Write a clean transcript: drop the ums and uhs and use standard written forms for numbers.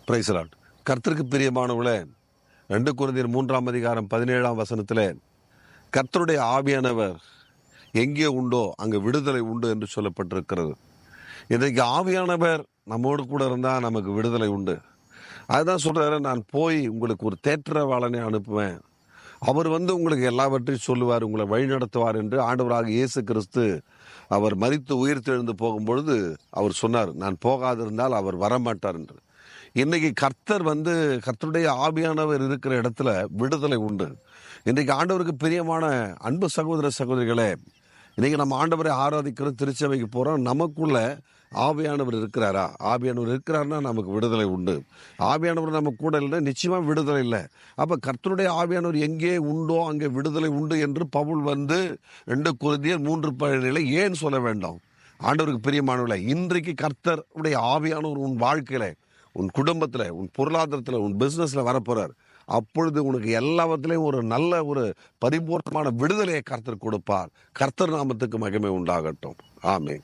Praise the Lord. கர்த்தருக்கு பிரியமானவர்களே, 2 கொரிந்தியர் 3:17 கர்த்தருடைய ஆவியானவர் எங்கே உண்டோ அங்கு விடுதலை உண்டு என்று சொல்லப்பட்டிருக்கிறது. இன்றைக்கு ஆவியானவர் நம்மோடு கூட இருந்தால் நமக்கு விடுதலை உண்டு. அதுதான் சொல்றாரு, நான் போய் உங்களுக்கு ஒரு தேற்றவாளனை அனுப்புவேன், அவர் உங்களுக்கு எல்லாவற்றையும் சொல்லுவார், உங்களை வழிநடத்துவார் என்று ஆண்டவராக இயேசு கிறிஸ்து அவர் மரித்து உயிர்த்தெழுந்து போகும்பொழுது அவர் சொன்னார், நான் போகாதிருந்தால் அவர் வரமாட்டார் என்று. இன்னைக்கு கர்த்தருடைய ஆவியானவர் இருக்கிற இடத்துல விடுதலை உண்டு. இன்றைக்கு ஆண்டவருக்கு பிரியமான அன்பு சகோதர சகோதரிகளே, இன்னைக்கு நம்ம ஆண்டவரை ஆராதிக்கிறோம், திருச்சபைக்கு போகிறோம். நமக்குள்ள ஆவியானவர் இருக்கிறாரா? ஆவியானவர் இருக்கிறாருன்னா நமக்கு விடுதலை உண்டு. ஆவியானவர் நம்ம கூட இல்லை, நிச்சயமா விடுதலை இல்லை. அப்ப கர்த்தருடைய ஆவியானவர் எங்கே உண்டோ அங்கே விடுதலை உண்டு என்று பவுல் 2 கொரிந்தியர் 3:17 ஏன் சொல்ல வேண்டாம்? ஆண்டவருக்கு பிரியமானவர்களே, இன்றைக்கு கர்த்தருடைய ஆவியானவர் உன் வாழ்க்கையில, உன் குடும்பத்துல, உன் பொருளாதாரத்துல, உன் பிசினஸ்ல வரப்போறார். அப்பொழுது உனக்கு எல்லாவற்றிலையும் ஒரு நல்ல ஒரு பரிபூர்ணமான விடுதலையை கர்த்தர் கொடுப்பார். கர்த்தர் நாமத்துக்கு மகிமை உண்டாகட்டும். ஆமென்.